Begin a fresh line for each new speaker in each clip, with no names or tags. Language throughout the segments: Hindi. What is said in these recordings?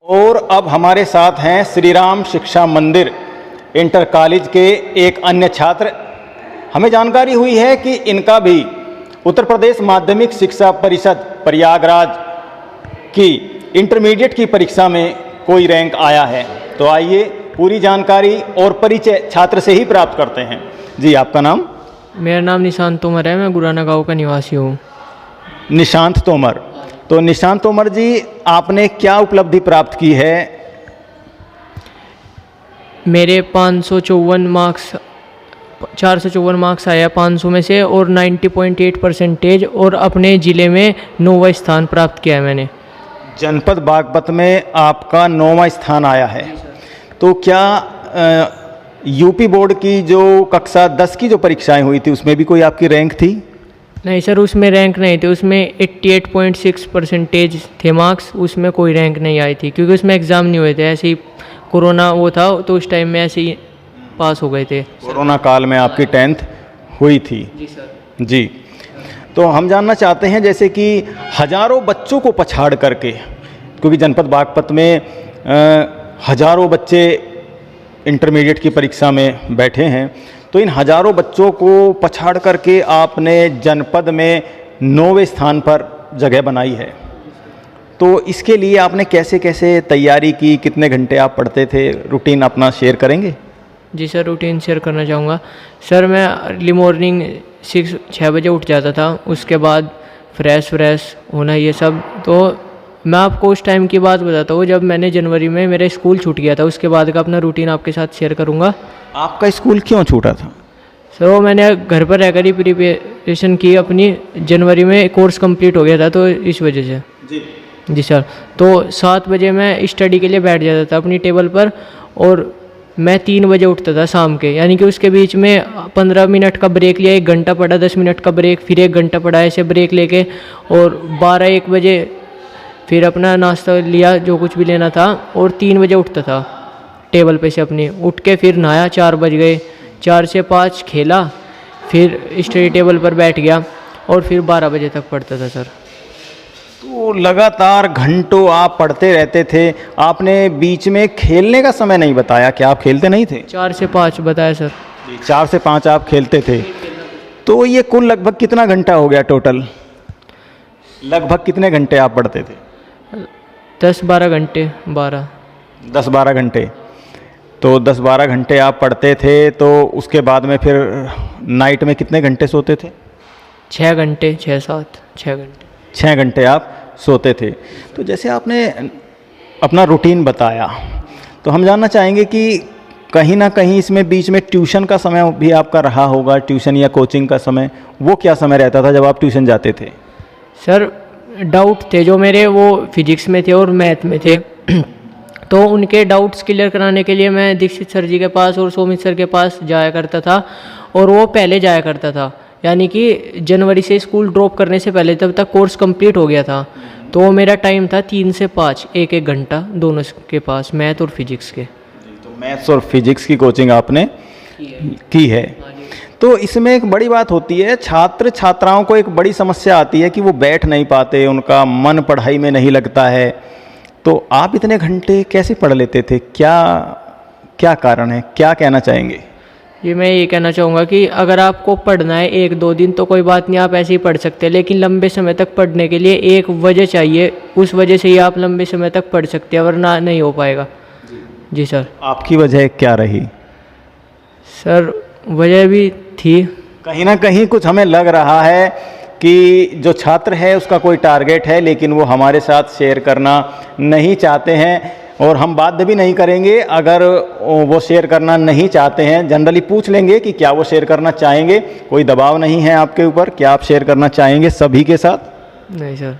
और अब हमारे साथ हैं श्री राम शिक्षा मंदिर इंटर कॉलेज के एक अन्य छात्र। हमें जानकारी हुई है कि इनका भी उत्तर प्रदेश माध्यमिक शिक्षा परिषद प्रयागराज की इंटरमीडिएट की परीक्षा में कोई रैंक आया है। तो आइए पूरी जानकारी और परिचय छात्र से ही प्राप्त करते हैं। जी, आपका नाम?
मेरा नाम निशांत तोमर है, मैं गुराना गांव का निवासी हूँ।
निशांत तोमर। तो निशांत तोमर जी, आपने क्या उपलब्धि प्राप्त की है?
मेरे 554 मार्क्स 454 मार्क्स आया 500 में से और 90.8% और अपने ज़िले में 9वां स्थान प्राप्त किया है मैंने।
जनपद बागपत में आपका 9वां स्थान आया है। तो क्या यूपी बोर्ड की जो कक्षा 10 की जो परीक्षाएं हुई थी उसमें भी कोई आपकी रैंक थी?
नहीं सर, उसमें रैंक नहीं थे। उसमें 88.6% थे मार्क्स, उसमें कोई रैंक नहीं आई थी क्योंकि उसमें एग्ज़ाम नहीं हुए थे। ऐसे ही कोरोना वो था तो उस टाइम में ऐसे ही पास हो गए थे।
कोरोना काल में आपकी 10th हुई थी?
जी सर।
जी, तो हम जानना चाहते हैं जैसे कि हजारों बच्चों को पछाड़ करके, क्योंकि जनपद बागपत में हजारों बच्चे इंटरमीडिएट की परीक्षा में बैठे हैं, तो इन हजारों बच्चों को पछाड़ करके आपने जनपद में 9वें स्थान पर जगह बनाई है। तो इसके लिए आपने कैसे कैसे तैयारी की, कितने घंटे आप पढ़ते थे, रूटीन अपना शेयर करेंगे?
जी सर, रूटीन शेयर करना चाहूँगा। सर, मैं अर्ली मॉर्निंग 6 बजे उठ जाता था। उसके बाद फ्रेश होना ये सब। तो मैं आपको उस टाइम की बात बताता हूँ जब मैंने जनवरी में मेरा स्कूल छूट गया था। उसके बाद का अपना रूटीन आपके साथ शेयर करूँगा।
आपका स्कूल क्यों छूटा था?
सर, वो मैंने घर पर रहकर ही प्रिपरेशन की अपनी। जनवरी में कोर्स कंप्लीट हो गया था तो इस वजह से। जी सर। तो 7 बजे मैं स्टडी के लिए बैठ जाता था अपनी टेबल पर और मैं 3 बजे उठता था शाम के। यानी कि उसके बीच में 15 मिनट का ब्रेक लिया, 1 घंटा पढ़ा, 10 मिनट का ब्रेक, फिर 1 घंटा पढ़ा, ऐसे ब्रेक लेके और 12-1 बजे फिर अपना नाश्ता लिया जो कुछ भी लेना था और 3 बजे उठता था टेबल पे से अपनी। उठ के फिर नहाया, 4 बज गए, 4 से 5 खेला, फिर स्टडी टेबल पर बैठ गया और फिर 12 बजे तक पढ़ता था सर।
तो लगातार घंटों आप पढ़ते रहते थे। आपने बीच में खेलने का समय नहीं बताया, क्या आप खेलते नहीं थे?
4 से 5 बताया सर।
4 से 5 आप खेलते थे। तो ये कुल लगभग कितना घंटा हो गया टोटल? लगभग कितने घंटे आप पढ़ते थे?
10-12 घंटे।
10-12 घंटे। तो 10-12 घंटे आप पढ़ते थे, तो उसके बाद में फिर नाइट में कितने घंटे सोते थे?
6 घंटे, 6-7, 6 घंटे।
6 घंटे आप सोते थे। तो जैसे आपने अपना रूटीन बताया, तो हम जानना चाहेंगे कि कहीं ना कहीं इसमें बीच में ट्यूशन का समय भी आपका रहा होगा, ट्यूशन या कोचिंग का समय। वो क्या समय रहता था जब आप ट्यूशन जाते थे?
सर, डाउट थे जो मेरे वो फिजिक्स में थे और मैथ में थे। तो उनके डाउट्स क्लियर कराने के लिए मैं दीक्षित सर जी के पास और सोमित सर के पास जाया करता था और वो पहले जाया करता था। यानी कि जनवरी से स्कूल ड्रॉप करने से पहले, तब तक कोर्स कंप्लीट हो गया था। तो मेरा टाइम था 3 से 5, 1-1 घंटा दोनों के पास, मैथ और फिजिक्स के।
तो मैथ्स और फिजिक्स की कोचिंग आपने की है। तो इसमें एक बड़ी बात होती है, छात्र छात्राओं को एक बड़ी समस्या आती है कि वो बैठ नहीं पाते, उनका मन पढ़ाई में नहीं लगता है। तो आप इतने घंटे कैसे पढ़ लेते थे? क्या कारण है, क्या कहना चाहेंगे?
ये मैं ये कहना चाहूँगा कि अगर आपको पढ़ना है 1-2 दिन तो कोई बात नहीं, आप ऐसे ही पढ़ सकते हैं। लेकिन लंबे समय तक पढ़ने के लिए एक वजह चाहिए, उस वजह से ही आप लंबे समय तक पढ़ सकते हैं, वरना नहीं हो पाएगा। जी सर।
आपकी वजह क्या रही?
सर, वजह भी थी
कहीं ना कहीं कुछ हमें लग रहा है कि जो छात्र है उसका कोई टारगेट है, लेकिन वो हमारे साथ शेयर करना नहीं चाहते हैं और हम बाध्य भी नहीं करेंगे। अगर वो शेयर करना नहीं चाहते हैं, जनरली पूछ लेंगे कि क्या वो शेयर करना चाहेंगे। कोई दबाव नहीं है आपके ऊपर, क्या आप शेयर करना चाहेंगे सभी के साथ?
नहीं सर।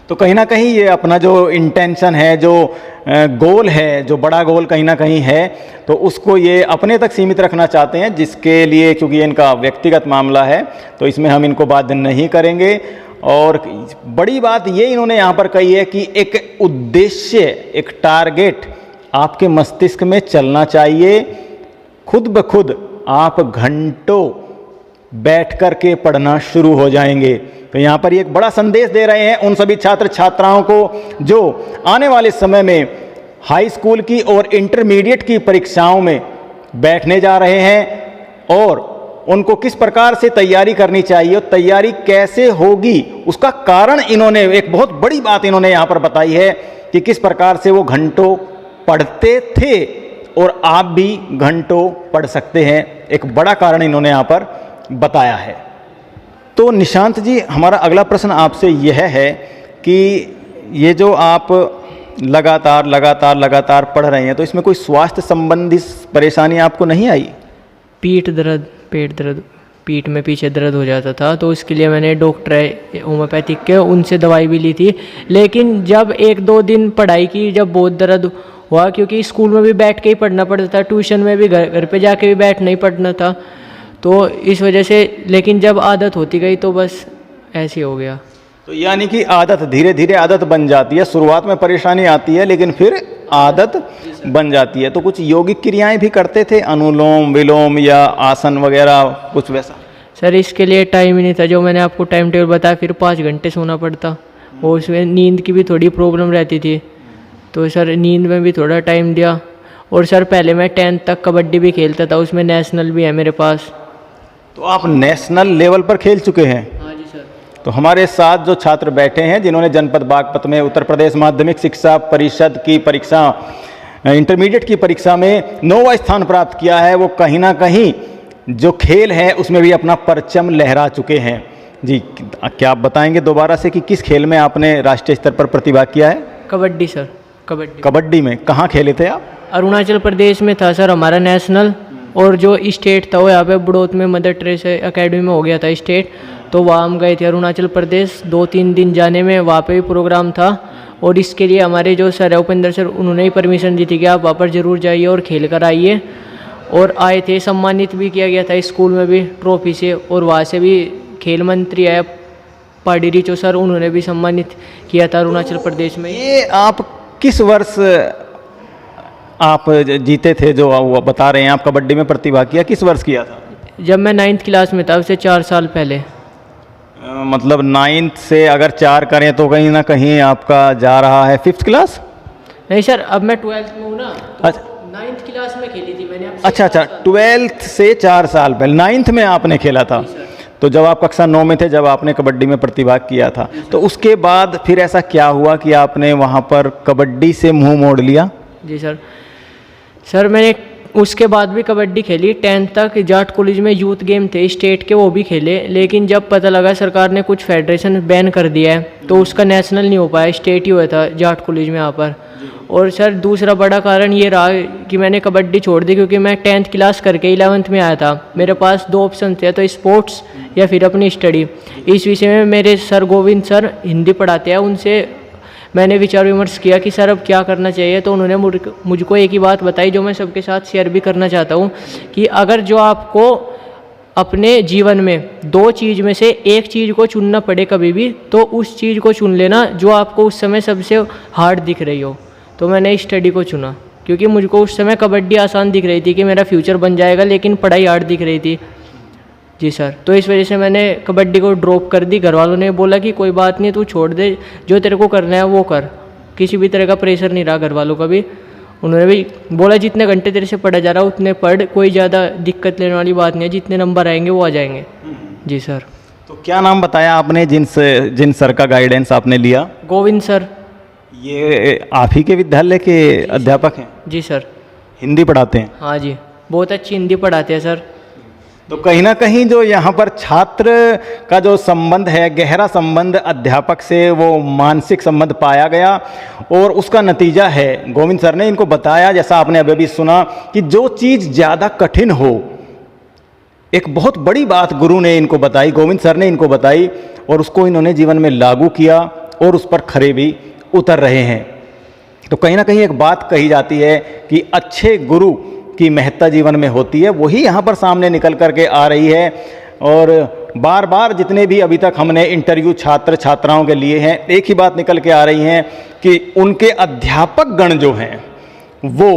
तो कहीं ना कहीं ये अपना जो इंटेंशन है, जो गोल है, जो बड़ा गोल कहीं ना कहीं है, तो उसको ये अपने तक सीमित रखना चाहते हैं, जिसके लिए, क्योंकि ये इनका व्यक्तिगत मामला है तो इसमें हम इनको बाध्य नहीं करेंगे। और बड़ी बात ये इन्होंने यहाँ पर कही है कि एक उद्देश्य, एक टारगेट आपके मस्तिष्क में चलना चाहिए। खुद ब खुद आप घंटों बैठ कर के पढ़ना शुरू हो जाएंगे। तो यहाँ पर एक बड़ा संदेश दे रहे हैं उन सभी छात्र छात्राओं को जो आने वाले समय में हाई स्कूल की और इंटरमीडिएट की परीक्षाओं में बैठने जा रहे हैं और उनको किस प्रकार से तैयारी करनी चाहिए और तैयारी कैसे होगी उसका कारण इन्होंने, एक बहुत बड़ी बात इन्होंने यहाँ पर बताई है कि किस प्रकार से वो घंटों पढ़ते थे और आप भी घंटों पढ़ सकते हैं। एक बड़ा कारण इन्होंने यहाँ पर बताया है। तो निशांत जी, हमारा अगला प्रश्न आपसे यह है कि ये जो आप लगातार पढ़ रहे हैं, तो इसमें कोई स्वास्थ्य संबंधी परेशानी आपको नहीं आई?
पीठ दर्द, पेट दर्द, पीठ में पीछे दर्द हो जाता था, तो उसके लिए मैंने डॉक्टर होम्योपैथिक के उनसे दवाई भी ली थी। लेकिन जब 1-2 दिन पढ़ाई की, जब बहुत दर्द हुआ, क्योंकि स्कूल में भी बैठ के ही पढ़ना पड़ता था, ट्यूशन में भी घर पे जाके भी बैठ नहीं पढ़ना था, तो इस वजह से। लेकिन जब आदत होती गई तो बस ऐसे हो गया।
तो यानी कि आदत, धीरे धीरे आदत बन जाती है। शुरुआत में परेशानी आती है लेकिन फिर आदत बन जाती है। तो कुछ यौगिक क्रियाएं भी करते थे, अनुलोम विलोम या आसन वगैरह, कुछ वैसा?
सर इसके लिए टाइम ही नहीं था। जो मैंने आपको टाइम टेबल बताया, फिर 5 घंटे सोना पड़ता, और उसमें नींद की भी थोड़ी प्रॉब्लम रहती थी, तो सर नींद में भी थोड़ा टाइम दिया। और सर पहले मैं 10th तक कबड्डी भी खेलता था, उसमें नेशनल भी है मेरे पास।
तो आप नेशनल लेवल पर खेल चुके हैं?
हाँ जी सर।
तो हमारे साथ जो छात्र बैठे हैं जिन्होंने जनपद बागपत में उत्तर प्रदेश माध्यमिक शिक्षा परिषद की परीक्षा, इंटरमीडिएट की परीक्षा में 9वां स्थान प्राप्त किया है, वो कहीं ना कहीं जो खेल है उसमें भी अपना परचम लहरा चुके हैं। जी, क्या आप बताएंगे दोबारा से कि किस खेल में आपने राष्ट्रीय स्तर पर प्रतिभाग किया है?
कबड्डी सर, कबड्डी।
कबड्डी में कहाँ खेले थे आप?
अरुणाचल प्रदेश में था सर हमारा नेशनल, और जो स्टेट था वो यहाँ पे बड़ौत में मदर टेरेसा एकेडमी में हो गया था स्टेट, तो वहाँ हम गए थे अरुणाचल प्रदेश। 2-3 दिन जाने में वहाँ पे भी प्रोग्राम था, और इसके लिए हमारे जो सर है उपेंद्र सर, उन्होंने ही परमिशन दी थी कि आप वहाँ पर ज़रूर जाइए और खेल कर आइए। और आए थे, सम्मानित भी किया गया था स्कूल में भी ट्रॉफी से, और वहाँ से भी खेल मंत्री आया पाडी रिचो सर, उन्होंने भी सम्मानित किया था अरुणाचल प्रदेश में।
ये आप किस वर्ष आप जीते थे, जो वो बता रहे हैं आप कबड्डी में प्रतिभाग किया, किस वर्ष किया था?
जब मैं 9th क्लास में था, उससे 4 साल पहले।
मतलब 9th से अगर 4 करें तो कहीं ना कहीं आपका जा रहा है 5th क्लास?
नहीं सर, अब मैं 12th में हूँ ना, तो
अच्छा
9th क्लास में खेली थी मैंने।
अच्छा, 12th से 4 साल पहले 9th में आपने खेला था। तो जब आप कक्षा 9 में थे, जब आपने कबड्डी में प्रतिभाग किया था, तो उसके बाद फिर ऐसा क्या हुआ कि आपने वहाँ पर कबड्डी से मुंह मोड़ लिया?
जी सर मैंने उसके बाद भी कबड्डी खेली 10th तक। जाट कॉलेज में यूथ गेम थे स्टेट के, वो भी खेले। लेकिन जब पता लगा सरकार ने कुछ फेडरेशन बैन कर दिया है, तो उसका नेशनल नहीं हो पाया, स्टेट ही हुआ था जाट कॉलेज में यहाँ पर। और सर दूसरा बड़ा कारण ये रहा कि मैंने कबड्डी छोड़ दी, क्योंकि मैं 10th क्लास करके 11th में आया था। मेरे पास 2 ऑप्शन थे, तो स्पोर्ट्स या फिर अपनी स्टडी। इस विषय में मेरे सर गोविंद सर हिंदी पढ़ाते हैं, उनसे मैंने विचार विमर्श किया कि सर अब क्या करना चाहिए। तो उन्होंने मुझको एक ही बात बताई, जो मैं सबके साथ शेयर भी करना चाहता हूँ, कि अगर जो आपको अपने जीवन में 2 चीज़ में से एक चीज़ को चुनना पड़े कभी भी, तो उस चीज़ को चुन लेना जो आपको उस समय सबसे हार्ड दिख रही हो। तो मैंने स्टडी को चुना, क्योंकि मुझको उस समय कबड्डी आसान दिख रही थी कि मेरा फ्यूचर बन जाएगा, लेकिन पढ़ाई हार्ड दिख रही थी। जी सर, तो इस वजह से मैंने कबड्डी को ड्रॉप कर दी। घर वालों ने बोला कि कोई बात नहीं, तू छोड़ दे, जो तेरे को करना है वो कर। किसी भी तरह का प्रेशर नहीं रहा घर वालों का भी। उन्होंने भी बोला जितने घंटे तेरे से पढ़ा जा रहा है उतने पढ़, कोई ज़्यादा दिक्कत लेने वाली बात नहीं है, जितने नंबर आएंगे वो आ जाएंगे। जी सर।
तो क्या नाम बताया आपने जिन सर का गाइडेंस आपने लिया?
गोविंद सर।
ये आप ही के विद्यालय के अध्यापक हैं?
जी सर।
हिंदी पढ़ाते हैं?
हाँ जी, बहुत अच्छी हिंदी पढ़ाते हैं सर।
तो कहीं ना कहीं जो यहाँ पर छात्र का जो संबंध है, गहरा संबंध अध्यापक से, वो मानसिक संबंध पाया गया, और उसका नतीजा है, गोविंद सर ने इनको बताया, जैसा आपने अभी भी सुना, कि जो चीज़ ज़्यादा कठिन हो, एक बहुत बड़ी बात गुरु ने इनको बताई, गोविंद सर ने इनको बताई, और उसको इन्होंने जीवन में लागू किया और उस पर खरे भी उतर रहे हैं। तो कहीं ना कहीं एक बात कही जाती है कि अच्छे गुरु की महत्ता जीवन में होती है, वही यहाँ पर सामने निकल करके आ रही है। और बार बार जितने भी अभी तक हमने इंटरव्यू छात्र छात्राओं के लिए हैं, एक ही बात निकल के आ रही हैं कि उनके अध्यापक गण जो हैं वो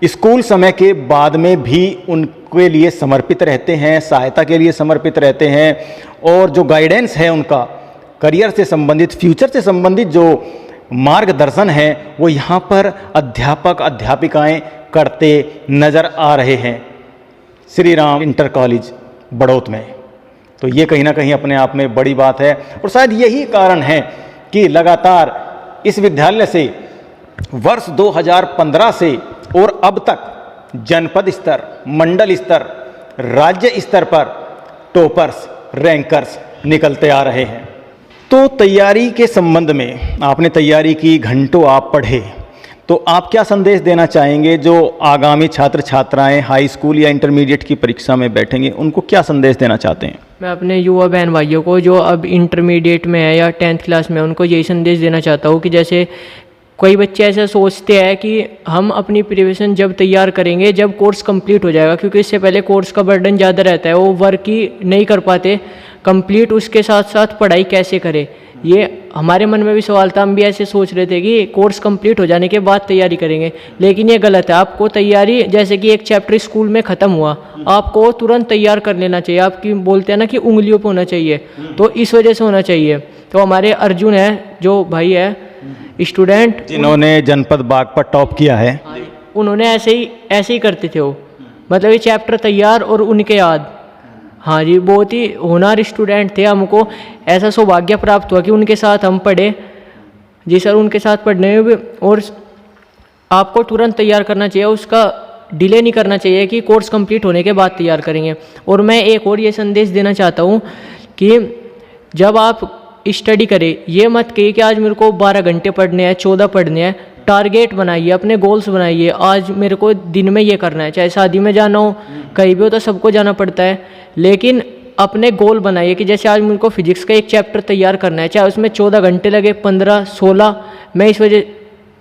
स्कूल समय के बाद में भी उनके लिए समर्पित रहते हैं, सहायता के लिए समर्पित रहते हैं, और जो गाइडेंस है उनका करियर से संबंधित, फ्यूचर से संबंधित जो मार्गदर्शन है वो यहाँ पर अध्यापक अध्यापिकाएं करते नज़र आ रहे हैं श्री राम इंटर कॉलेज बड़ौत में। तो ये कहीं ना कहीं अपने आप में बड़ी बात है और शायद यही कारण है कि लगातार इस विद्यालय से वर्ष 2015 से और अब तक जनपद स्तर, मंडल स्तर, राज्य स्तर पर टॉपर्स, रैंकर्स निकलते आ रहे हैं। तो तैयारी के संबंध में आपने तैयारी की, घंटों आप पढ़े, तो आप क्या संदेश देना चाहेंगे जो आगामी छात्र छात्राएं हाई स्कूल या इंटरमीडिएट की परीक्षा में बैठेंगे, उनको क्या संदेश देना चाहते हैं?
मैं अपने युवा बहन भाइयों को जो अब इंटरमीडिएट में है या 10th क्लास में, उनको यही संदेश देना चाहता हूँ कि जैसे कई बच्चे ऐसा सोचते हैं कि हम अपनी प्रिपरेशन जब तैयार करेंगे जब कोर्स कंप्लीट हो जाएगा, क्योंकि इससे पहले कोर्स का बर्डन ज़्यादा रहता है, वो वर्क ही नहीं कर पाते कंप्लीट, उसके साथ साथ पढ़ाई कैसे करें। ये हमारे मन में भी सवाल था, हम भी ऐसे सोच रहे थे कि कोर्स कंप्लीट हो जाने के बाद तैयारी करेंगे, लेकिन ये गलत है। आपको तैयारी, जैसे कि एक चैप्टर स्कूल में ख़त्म हुआ, आपको तुरंत तैयार कर लेना चाहिए। आपकी बोलते हैं ना कि उंगलियों पे होना चाहिए, तो इस वजह से होना चाहिए। तो हमारे अर्जुन है जो भाई है स्टूडेंट,
जिन्होंने जनपद बागपत टॉप किया है,
उन्होंने ऐसे ही करते थे वो, मतलब ये चैप्टर तैयार और उनके याद। हाँ जी, बहुत ही होनहार स्टूडेंट थे, हमको ऐसा सौभाग्य प्राप्त हुआ कि उनके साथ हम पढ़े। जी सर, उनके साथ पढ़ने में भी, और आपको तुरंत तैयार करना चाहिए, उसका डिले नहीं करना चाहिए कि कोर्स कंप्लीट होने के बाद तैयार करेंगे। और मैं एक और ये संदेश देना चाहता हूँ कि जब आप स्टडी करें, ये मत कहिए कि आज मेरे को 12 घंटे पढ़ने हैं, 14 पढ़ने हैं। टारगेट बनाइए, अपने गोल्स बनाइए, आज मेरे को दिन में ये करना है। चाहे शादी में जाना हो, कहीं भी हो, तो सबको जाना पड़ता है, लेकिन अपने गोल बनाइए कि जैसे आज मेरे को फिजिक्स का एक चैप्टर तैयार करना है, चाहे उसमें 14 घंटे लगे, 15, 16, मैं इस वजह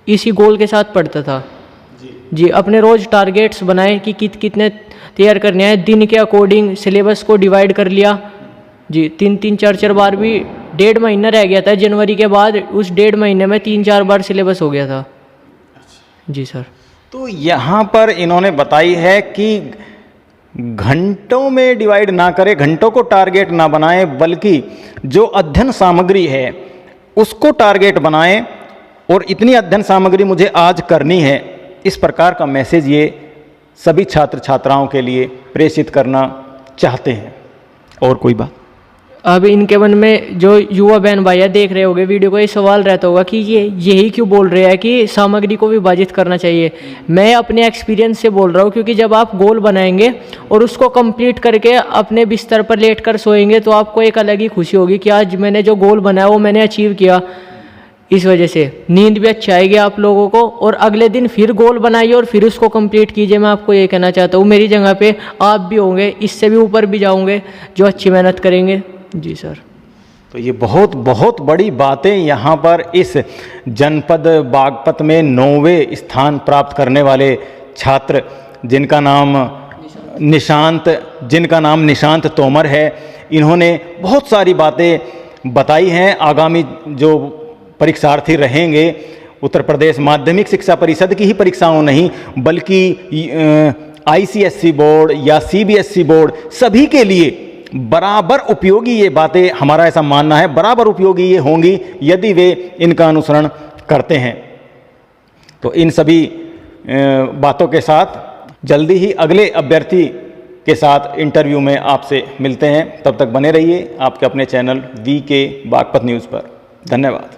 इसी गोल के साथ पढ़ता था। जी, अपने रोज़ टारगेट्स बनाए कि कितने तैयार करने हैं, दिन के अकॉर्डिंग सिलेबस को डिवाइड कर लिया। जी, 3-3, 4-4 बार भी 1.5 महीना रह गया था जनवरी के बाद, उस 1.5 महीने में 3-4 बार सिलेबस हो गया था। जी सर।
तो यहाँ पर इन्होंने बताई है कि घंटों में डिवाइड ना करें, घंटों को टारगेट ना बनाएं, बल्कि जो अध्ययन सामग्री है उसको टारगेट बनाएं और इतनी अध्ययन सामग्री मुझे आज करनी है। इस प्रकार का मैसेज ये सभी छात्र छात्राओं के लिए प्रेषित करना चाहते हैं। और कोई बात?
अब इनके मन में जो युवा बहन भैया देख रहे होंगे वीडियो को, ये सवाल रहता होगा कि ये यही क्यों बोल रहे हैं कि सामग्री को विभाजित करना चाहिए। मैं अपने एक्सपीरियंस से बोल रहा हूँ, क्योंकि जब आप गोल बनाएंगे और उसको कंप्लीट करके अपने बिस्तर पर लेट कर सोएंगे, तो आपको एक अलग ही खुशी होगी कि आज मैंने जो गोल बनाया वो मैंने अचीव किया। इस वजह से नींद भी अच्छी आएगी आप लोगों को, और अगले दिन फिर गोल बनाइए और फिर उसको कंप्लीट कीजिए। मैं आपको ये कहना चाहता हूँ, मेरी जगह पे आप भी होंगे, इससे भी ऊपर भी जाओगे जो अच्छी मेहनत करेंगे। जी सर।
तो ये बहुत बहुत बड़ी बातें यहाँ पर इस जनपद बागपत में 9वें स्थान प्राप्त करने वाले छात्र जिनका नाम निशांत तोमर है, इन्होंने बहुत सारी बातें बताई हैं। आगामी जो परीक्षार्थी रहेंगे, उत्तर प्रदेश माध्यमिक शिक्षा परिषद की ही परीक्षाओं नहीं, बल्कि ICSE बोर्ड या CBSE बोर्ड, सभी के लिए बराबर उपयोगी ये बातें, हमारा ऐसा मानना है, बराबर उपयोगी ये होंगी यदि वे इनका अनुसरण करते हैं। तो इन सभी बातों के साथ जल्दी ही अगले अभ्यर्थी के साथ इंटरव्यू में आपसे मिलते हैं। तब तक बने रहिए आपके अपने चैनल VK बागपत न्यूज़ पर। धन्यवाद।